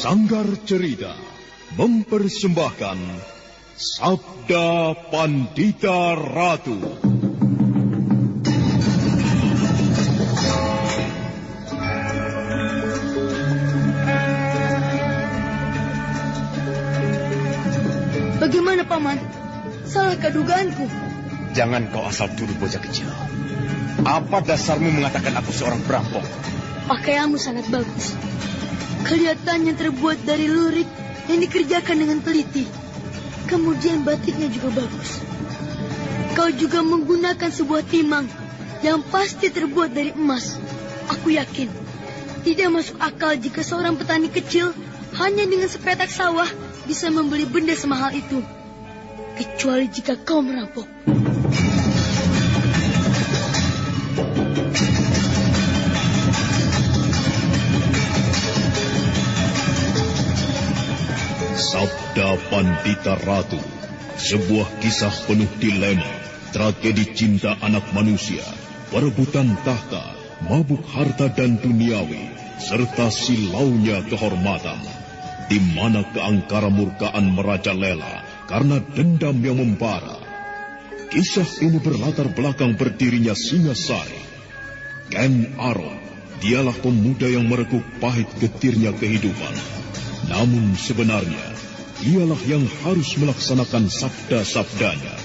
Sanggar Cerita mempersembahkan Sabda Pandita Ratu. Bagaimana, Paman? Salahkah dugaanku? Jangan kau asal tuduh bocah kecil. Apa dasarmu mengatakan aku seorang perampok? Pakaianmu sangat bagus. Kelihatannya terbuat dari lurik yang dikerjakan dengan teliti. Kemudian batiknya juga bagus. Kau juga menggunakan sebuah timang yang pasti terbuat dari emas. Aku yakin tidak masuk akal jika seorang petani kecil hanya dengan sepetak sawah bisa membeli benda semahal itu. Kecuali jika kau merampok. Sabda Pandita Ratu, sebuah kisah penuh dilema, tragedi cinta anak manusia, perebutan tahta, mabuk harta dan duniawi, serta silaunya kehormatan, di mana keangkara murkaan merajalela karena dendam yang membara. Kisah ini berlatar belakang berdirinya Singasari. Ken Arok, dialah pemuda yang merekuk pahit getirnya kehidupan. Namun sebenarnya, dialah yang harus melaksanakan sabda-sabdanya.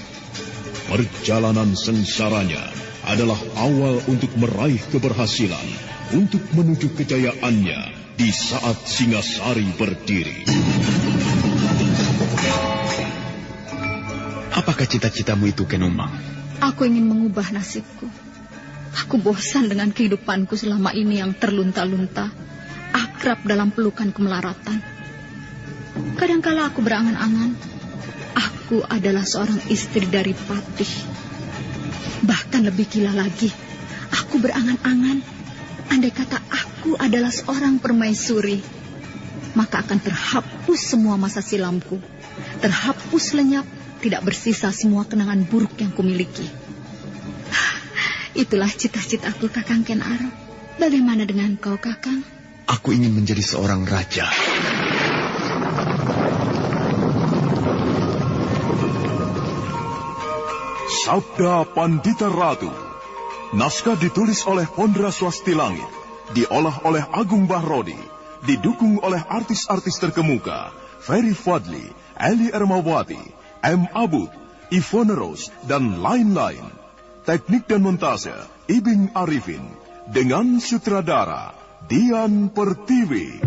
Perjalanan sengsaranya adalah awal untuk meraih keberhasilan, untuk menuju kejayaannya di saat Singasari berdiri. Apakah cita-citamu itu, Kenumang? Aku ingin mengubah nasibku. Aku bosan dengan kehidupanku selama ini yang terlunta-lunta, akrab dalam pelukan kemelaratan. Kadangkala aku berangan-angan, aku adalah seorang istri dari Patih. Bahkan lebih gila lagi, aku berangan-angan, andai kata aku adalah seorang permaisuri, maka akan terhapus semua masa silamku, terhapus lenyap, tidak bersisa semua kenangan buruk yang kumiliki. Itulah cita-citaku, Kakang Ken Arok. Bagaimana dengan kau, Kakang? Aku ingin menjadi seorang raja. Sabda Pandita Ratu. Naskah ditulis oleh Pondra Swasti Langit, diolah oleh Agung Bahrodi, didukung oleh artis-artis terkemuka Ferry Fadli, Eli Ermawati, M. Abud, Ivone Rose, dan lain-lain. Teknik dan montase Ibing Arifin, dengan sutradara Dian Pertiwi.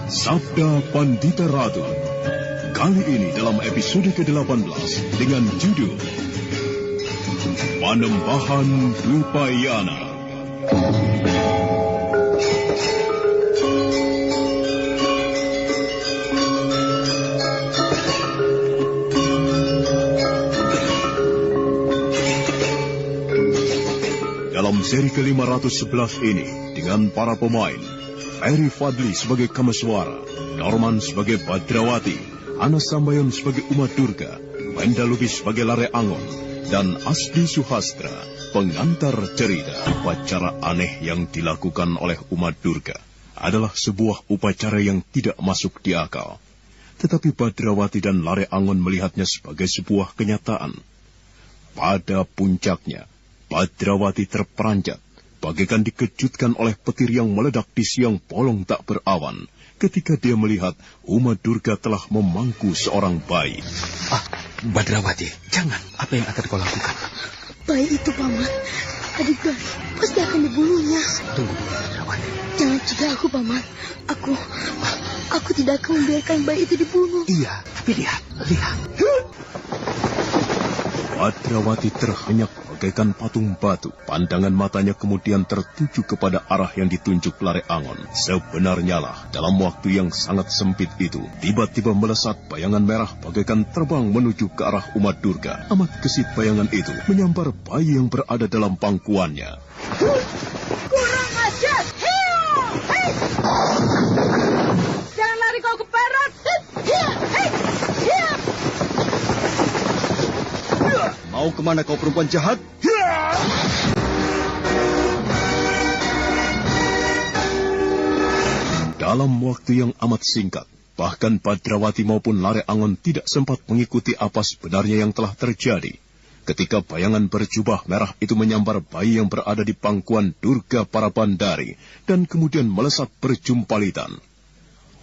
Sabda Pandita Ratu. Kali ini dalam episode ke-18 dengan judul Panembahan Dupayana. Dalam seri ke-511 ini, dengan para pemain, Ferry Fadli sebagai Kameswara, Norman sebagai Badrawati, Ana Sambayon sebagai Uma Durga, Wenda Lubis sebagai Lare Angon, dan Asdi Suhastra, pengantar cerita. Upacara aneh yang dilakukan oleh Uma Durga adalah sebuah upacara yang tidak masuk di akal. Tetapi Badrawati dan Lare Angon melihatnya sebagai sebuah kenyataan. Pada puncaknya, Badrawati terperanjat, bagaikan dikejutkan oleh petir yang meledak di siang bolong tak berawan, ketika dia melihat Uma Durga telah memangku seorang bayi. Badrawati, jangan. Apa yang akan kau lakukan? Bayi itu, Paman, adik bayi pasti akan dibunuhnya. Tunggu dulu, Badrawati. Jangan cegah aku, Paman. Aku tidak akan membiarkan bayi itu dibunuh. Iya, tapi lihat. Badrawati terhenyak bagaikan patung batu. Pandangan matanya kemudian tertuju kepada arah yang ditunjuk Lare Angon. Sebenarnya lah, dalam waktu yang sangat sempit itu, tiba-tiba melesat bayangan merah bagaikan terbang menuju ke arah Uma Durga. Amat gesit bayangan itu menyambar bayi yang berada dalam pangkuannya. Kurang ajar! Hei! Jangan lari kau ke barat! Mau kemana kau perempuan jahat? Dalam waktu yang amat singkat, bahkan Badrawati maupun Lare Angon tidak sempat mengikuti apa sebenarnya yang telah terjadi. Ketika bayangan berjubah merah itu menyambar bayi yang berada di pangkuan Durga Parabandari dan kemudian melesat berjumpalitan.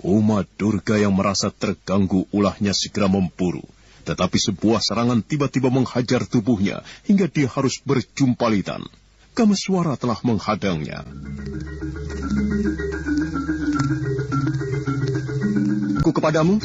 Uma Durga yang merasa terganggu ulahnya segera memburu, tetapi sebuah serangan tiba-tiba menghajar tubuhnya hingga dia harus berjumpalitan. Kameswara telah menghadangnya. Aku kepadamu,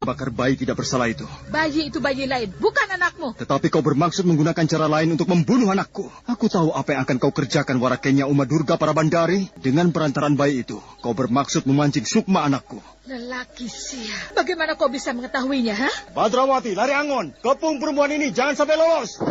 bakar bayi tidak bersalah itu. Bayi itu bayi lain, bukan anakmu. Tetapi kau bermaksud menggunakan cara lain untuk membunuh anakku. Aku tahu apa yang akan kau kerjakan, Warakenya Uma Durga Parabandari. Dengan perantaran bayi itu, kau bermaksud memancing sukma anakku. Lelaki sia. Bagaimana kau bisa mengetahuinya, ha? Badrawati, Lare Angon, kepung perempuan ini, jangan sampai lolos.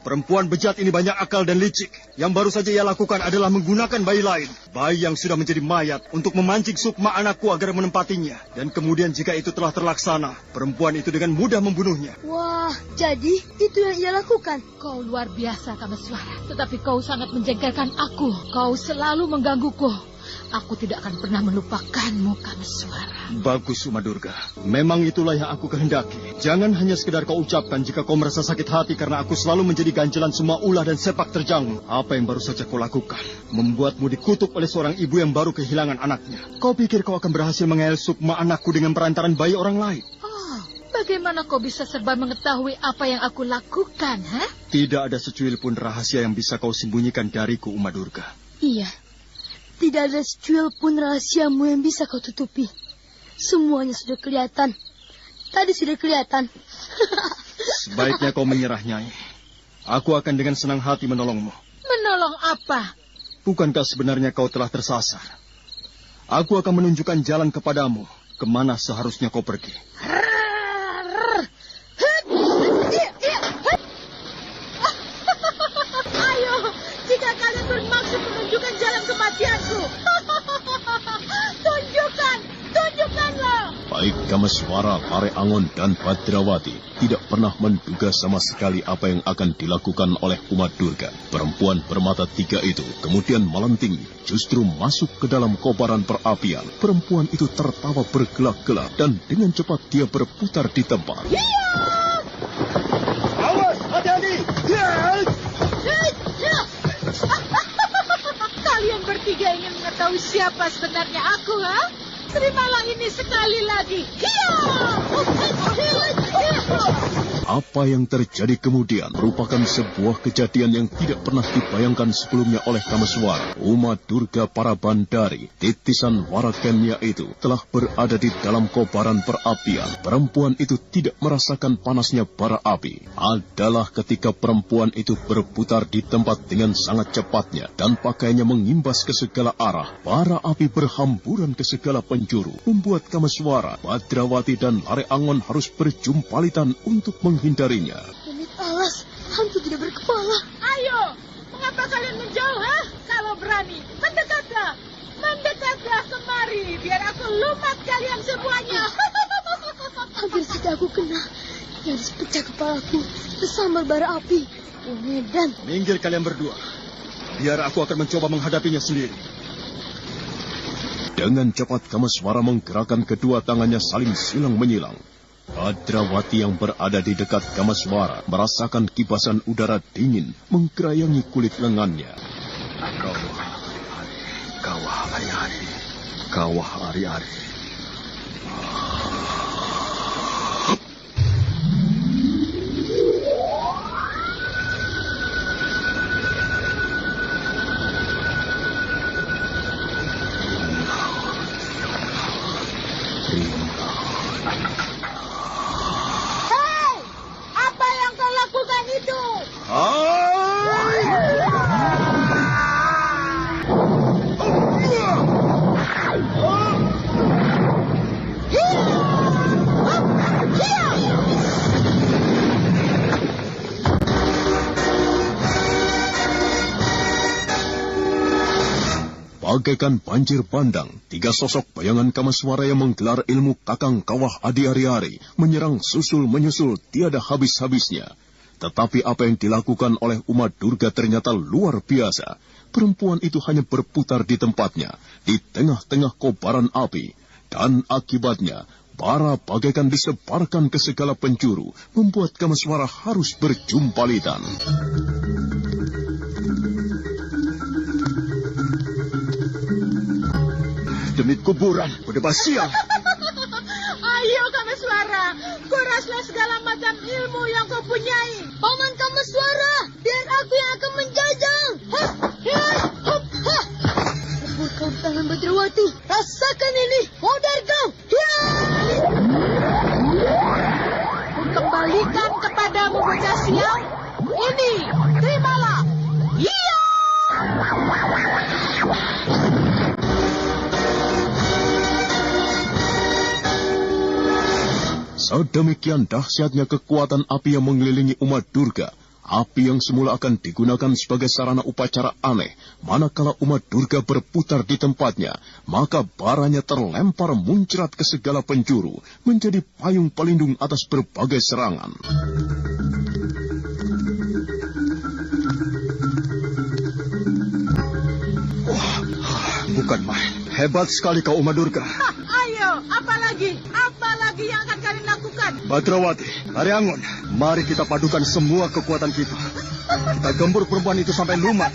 Perempuan bejat ini banyak akal dan licik. Yang baru saja ia lakukan adalah menggunakan bayi lain. Bayi yang sudah menjadi mayat untuk memancing sukma anakku agar menempatinya. Dan kemudian jika itu telah terlaksana, perempuan itu dengan mudah membunuhnya. Wah, jadi itu yang ia lakukan. Kau luar biasa, Kameswara. Tetapi kau sangat menjengkelkan aku. Kau selalu menggangguku. Aku tidak akan pernah melupakanmu, Kameswara. Bagus, Uma Durga. Memang itulah yang aku kehendaki. Jangan hanya sekedar kau ucapkan jika kau merasa sakit hati karena aku selalu menjadi ganjalan semua ulah dan sepak terjangmu. Apa yang baru saja kau lakukan? Membuatmu dikutuk oleh seorang ibu yang baru kehilangan anaknya. Kau pikir kau akan berhasil mengayal sukma anakku dengan perantaran bayi orang lain? Oh, bagaimana kau bisa serba mengetahui apa yang aku lakukan, ha? Tidak ada secuil pun rahasia yang bisa kau sembunyikan dariku, Uma Durga. Iya, tidak ada secuil pun rahasiamu yang bisa kau tutupi. Semuanya sudah kelihatan. Tadi sudah kelihatan. Sebaiknya kau menyerah, Nyai. Aku akan dengan senang hati menolongmu. Menolong apa? Bukankah sebenarnya kau telah tersasar? Aku akan menunjukkan jalan kepadamu, kemana seharusnya kau pergi. Ayo, jika kalian bermaksud menunjukkan jalan kematianku. Tunjukkanlah. Baik Kameswara, Lare Angon, dan Badrawati tidak pernah menduga sama sekali apa yang akan dilakukan oleh Uma Durga. Perempuan bermata tiga itu kemudian melenting, justru masuk ke dalam kobaran perapian. Perempuan itu tertawa bergelak-gelak dan dengan cepat dia berputar di tempat. Awas, hati-hati! Kalian bertiga ingin mengetahui siapa sebenarnya aku, ha? Terimalah ini sekali lagi. Apa yang terjadi kemudian merupakan sebuah kejadian yang tidak pernah dibayangkan sebelumnya oleh Kameswara. Uma Durga Parabandari, titisan Warakenya itu, telah berada di dalam kobaran perapian. Perempuan itu tidak merasakan panasnya bara api. Adalah ketika perempuan itu berputar di tempat dengan sangat cepatnya dan pakaiannya mengimbas ke segala arah. Bara api berhamburan ke segala penjuru, membuat Kameswara, Badrawati, dan Lare Angon harus berjumpalitan untuk menghindarinya. Ini alas, hantu tidak berkepala. Ayo, mengapa kalian menjauh, ha? Kalau berani, mendekatlah. Mendekatlah kemari, biar aku lumat kalian semuanya. Hampir saja aku kena. Nyaris pecah kepalaku, tersambar bara api. Medan. Minggir kalian berdua. Biar aku akan mencoba menghadapinya sendiri. Dengan cepat Kameswara menggerakkan kedua tangannya saling silang menyilang. Badrawati yang berada di dekat Kameswara merasakan kipasan udara dingin menggerayangi kulit lengannya. Kawah ari-ari. Kawah ari-ari. Bagaikan banjir bandang, tiga sosok bayangan Kameswara yang menggelar ilmu Kakang Kawah Adi Ari-Ari menyerang susul menyusul tiada habis-habisnya. Tetapi apa yang dilakukan oleh Uma Durga ternyata luar biasa. perempuan itu hanya berputar di tempatnya, di tengah-tengah kobaran api. Dan akibatnya, bara bagaikan disebarkan ke segala penjuru, membuat Kameswara harus berjumpalitan. Demi kuburan, udah siang. Ayo Kameswara, kuraslah segala macam ilmu yang kau punyai. Paman Kameswara, biar aku yang akan menjajal. Rebut kau di tangan Badrawati. Rasakan ini, modar kau. Kembalikan kepadamu bocah sial. Ini, terimalah. Iya. Sedemikian dahsyatnya kekuatan api yang mengelilingi umat Durga. Api yang semula akan digunakan sebagai sarana upacara aneh. Manakala umat Durga berputar di tempatnya, maka baranya terlempar muncrat ke segala penjuru, menjadi payung pelindung atas berbagai serangan. Wah, bukan main. Hebat sekali kau umat Durga. Ayo, apalagi yang akan kalian lakukan? Badrawati, Laryangon, mari kita padukan semua kekuatan kita. Kita gembur perempuan itu sampai lumat.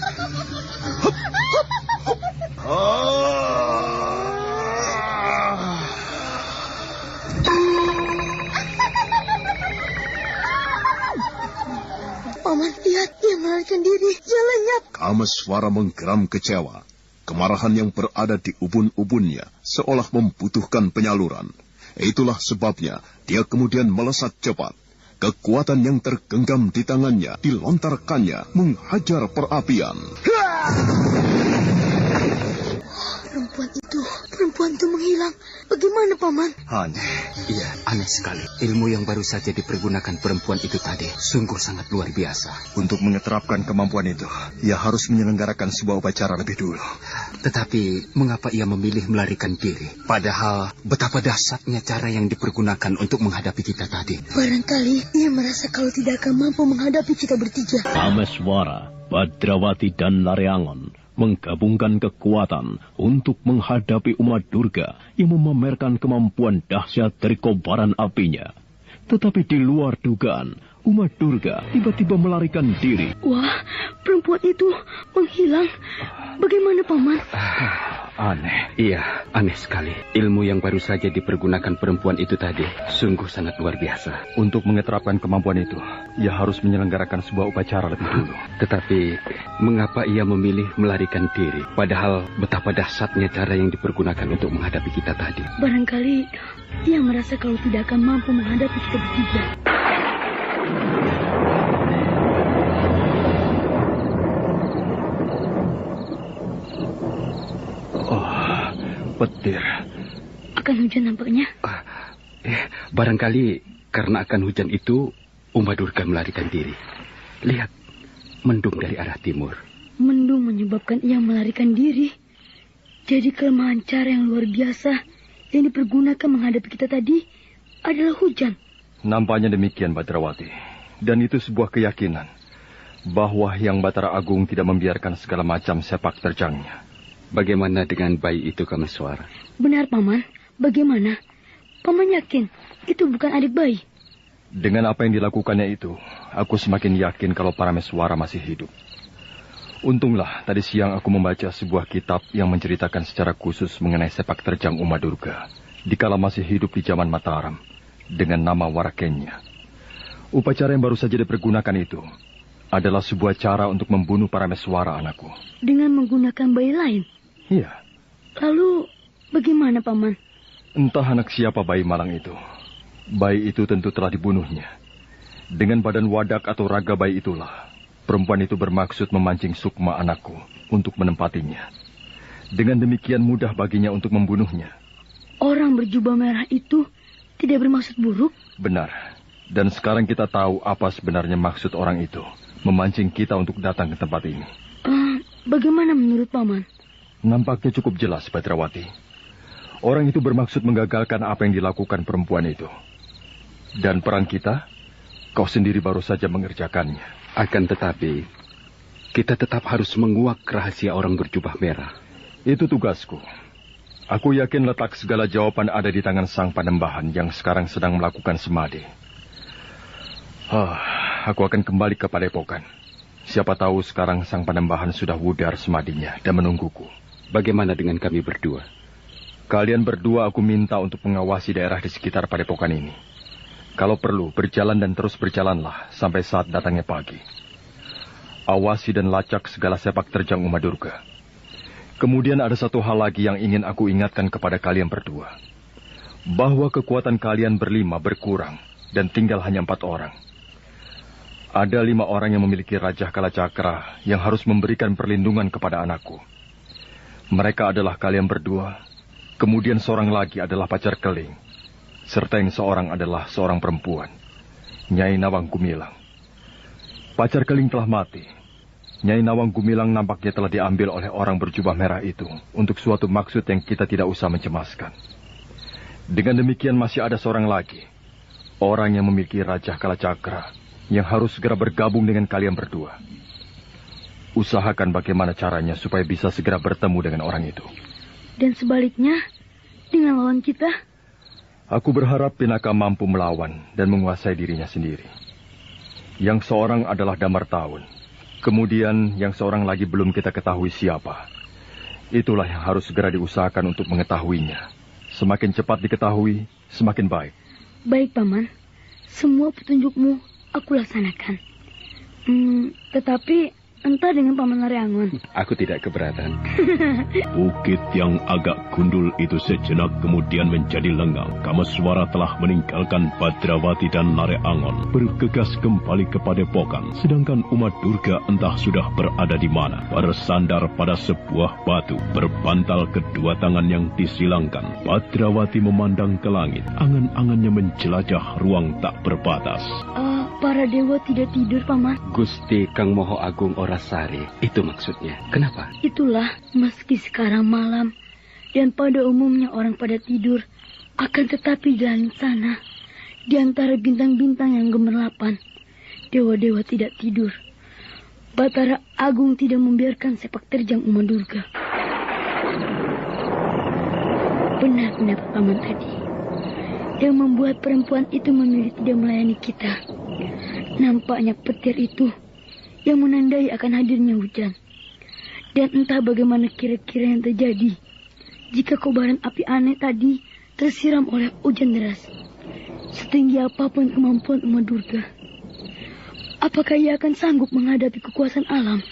Paman, lihat dia melarikan diri. Dia lenyap. Kameswara menggeram kecewa. Kemarahan yang berada di ubun-ubunnya seolah membutuhkan penyaluran. Itulah sebabnya dia kemudian melesat cepat. Kekuatan yang tergenggam di tangannya dilontarkannya menghajar perapian. Perempuan itu menghilang. Bagaimana, Paman? Aneh. Iya, aneh sekali. Ilmu yang baru saja dipergunakan perempuan itu tadi sungguh sangat luar biasa. Untuk mengeterapkan kemampuan itu, ia harus menyelenggarakan sebuah upacara lebih dulu. Tetapi, mengapa ia memilih melarikan diri? Padahal, betapa dahsyatnya cara yang dipergunakan untuk menghadapi kita tadi. Barangkali ia merasa kalau tidak akan mampu menghadapi kita bertiga. Kameswara, Badrawati, dan Laryangon menggabungkan kekuatan untuk menghadapi umat Durga yang memamerkan kemampuan dahsyat dari kobaran apinya. Tetapi di luar dugaan, umat Durga tiba-tiba melarikan diri. Wah, perempuan itu menghilang. Bagaimana, Paman? Aneh. Iya, aneh sekali. Ilmu yang baru saja dipergunakan perempuan itu tadi sungguh sangat luar biasa. Untuk mengeterapkan kemampuan itu, ia harus menyelenggarakan sebuah upacara lebih dulu. Tetapi, mengapa ia memilih melarikan diri? Padahal betapa dahsyatnya cara yang dipergunakan untuk menghadapi kita tadi. Barangkali ia merasa kalau tidak akan mampu menghadapi kita bertiga. Petir. Akan hujan nampaknya. Barangkali karena akan hujan itu, umat Durga melarikan diri. Lihat, mendung dari arah timur. Mendung menyebabkan ia melarikan diri. Jadi kelemahan cara yang luar biasa yang dipergunakan menghadapi kita tadi adalah hujan. Nampaknya demikian, Badrawati. Dan itu sebuah keyakinan bahwa Hyang Batara Agung tidak membiarkan segala macam sepak terjangnya. Bagaimana dengan bayi itu, Kameswara? Benar, Paman. Bagaimana? Paman yakin itu bukan adik bayi? Dengan apa yang dilakukannya itu, aku semakin yakin kalau Parameswara masih hidup. Untunglah tadi siang aku membaca sebuah kitab yang menceritakan secara khusus mengenai sepak terjang umat Durga dikala masih hidup di zaman Mataram dengan nama Warakenya. Upacara yang baru saja dipergunakan itu adalah sebuah cara untuk membunuh Parameswara, anakku. Dengan menggunakan bayi lain? Iya. Lalu bagaimana, Paman? Entah anak siapa bayi malang itu. Bayi itu tentu telah dibunuhnya. Dengan badan wadak atau raga bayi itulah, perempuan itu bermaksud memancing sukma anakku untuk menempatinya. Dengan demikian mudah baginya untuk membunuhnya. Orang berjubah merah itu tidak bermaksud buruk? Benar. Dan sekarang kita tahu apa sebenarnya maksud orang itu. Memancing kita untuk datang ke tempat ini. Bagaimana menurut Paman? Nampaknya cukup jelas, Badrawati. Orang itu bermaksud menggagalkan apa yang dilakukan perempuan itu. Dan peran kita, kau sendiri baru saja mengerjakannya. Akan tetapi, Kita tetap harus menguak rahasia orang berjubah merah. Itu tugasku. Aku yakin letak segala jawaban ada di tangan Sang Panembahan yang sekarang sedang melakukan semadi. Aku akan kembali ke Padepokan. Siapa tahu sekarang Sang Panembahan sudah wudar semadinya dan menungguku. Bagaimana dengan kami berdua? Kalian berdua aku minta untuk mengawasi daerah di sekitar Padepokan ini. Kalau perlu, berjalan dan terus berjalanlah sampai saat datangnya pagi. Awasi dan lacak segala sepak terjang Uma Durga. Kemudian ada satu hal lagi yang ingin aku ingatkan kepada kalian berdua. Bahwa kekuatan kalian berlima berkurang dan tinggal hanya 4 orang. Ada 5 orang yang memiliki Raja Kalacakra yang harus memberikan perlindungan kepada anakku. Mereka adalah kalian berdua, kemudian seorang lagi adalah pacar Keling, serta yang seorang adalah seorang perempuan, Nyai Nawang Gumilang. Pacar Keling telah mati. Nyai Nawang Gumilang nampaknya telah diambil oleh orang berjubah merah itu untuk suatu maksud yang kita tidak usah mencemaskan. Dengan demikian masih ada seorang lagi, orang yang memiliki Raja Kalacakra, yang harus segera bergabung dengan kalian berdua. Usahakan bagaimana caranya supaya bisa segera bertemu dengan orang itu. Dan sebaliknya, dengan lawan kita? Aku berharap Pinaka mampu melawan dan menguasai dirinya sendiri. Yang seorang adalah Damar Taun. Kemudian yang seorang lagi belum kita ketahui siapa. Itulah yang harus segera diusahakan untuk mengetahuinya. Semakin cepat diketahui, semakin baik. Baik, Paman. Semua petunjukmu aku laksanakan. Tetapi entah dengan Paman Lareangon. Aku tidak keberatan. Bukit yang agak gundul itu sejenak kemudian menjadi lengang. Kameswara telah meninggalkan Badrawati dan Lareangon, bergegas kembali ke Padepokan. Sedangkan Uma Durga entah sudah berada di mana, bersandar pada sebuah batu, berbantal kedua tangan yang disilangkan. Badrawati memandang ke langit, angan-angannya menjelajah ruang tak berbatas. Para dewa tidak tidur, Paman. Gusti Kang Moho Agung Orasari, itu maksudnya. Kenapa? Itulah, meski sekarang malam dan pada umumnya orang pada tidur, akan tetapi di langit sana, di antara bintang-bintang yang gemerlapan, dewa-dewa tidak tidur. Batara Agung tidak membiarkan sepak terjang Uma Durga. Benar pendapat Paman tadi. Yang membuat perempuan itu memilih tidak melayani kita. Nampaknya petir itu yang menandai akan hadirnya hujan. Dan entah bagaimana kira-kira yang terjadi jika kobaran api aneh tadi tersiram oleh hujan deras. Setinggi apapun kemampuan Uma Durga, apakah ia akan sanggup menghadapi kekuasaan alam?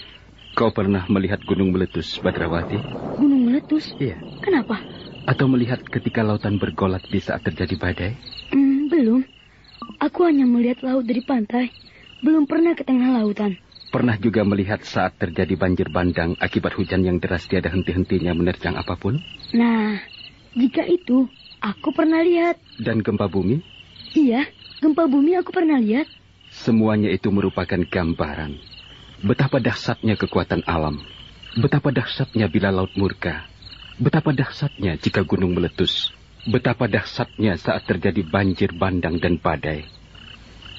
Kau pernah melihat gunung meletus, Badrawati? Gunung meletus? Iya. Kenapa? Atau melihat ketika lautan bergolak di saat terjadi badai? Belum. Aku hanya melihat laut dari pantai. Belum pernah ke tengah lautan. Pernah juga melihat saat terjadi banjir bandang akibat hujan yang deras tiada henti-hentinya menerjang apapun? Nah, jika itu, aku pernah lihat. Dan gempa bumi? Iya, gempa bumi aku pernah lihat. Semuanya itu merupakan gambaran betapa dahsyatnya kekuatan alam. Betapa dahsyatnya bila laut murka. Betapa dahsyatnya jika gunung meletus. Betapa dahsyatnya saat terjadi banjir bandang dan badai.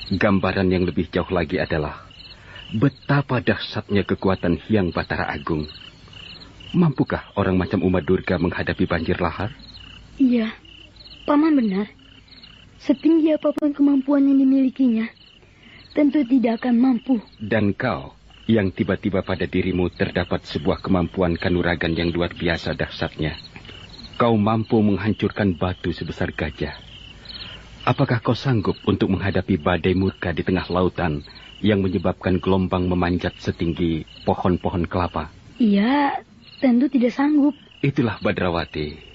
Gambaran yang lebih jauh lagi adalah betapa dahsyatnya kekuatan Hyang Batara Agung. Mampukah orang macam Uma Durga menghadapi banjir lahar? Iya, Paman benar. Setinggi apapun kemampuan yang dimilikinya, tentu tidak akan mampu. Dan kau, yang tiba-tiba pada dirimu terdapat sebuah kemampuan kanuragan yang luar biasa dahsyatnya. Kau mampu menghancurkan batu sebesar gajah. Apakah kau sanggup untuk menghadapi badai murka di tengah lautan yang menyebabkan gelombang memanjat setinggi pohon-pohon kelapa? Iya, tentu tidak sanggup. Itulah Badrawati.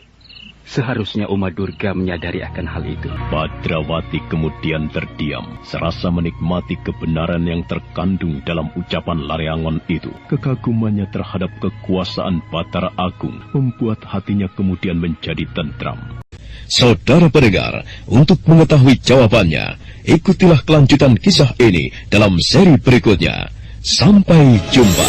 Seharusnya Uma Durga menyadari akan hal itu. Badrawati kemudian terdiam, serasa menikmati kebenaran yang terkandung dalam ucapan Lareangon itu. Kekagumannya terhadap kekuasaan Batara Agung membuat hatinya kemudian menjadi tentram. Saudara pendengar, untuk mengetahui jawabannya, ikutilah kelanjutan kisah ini dalam seri berikutnya. Sampai jumpa.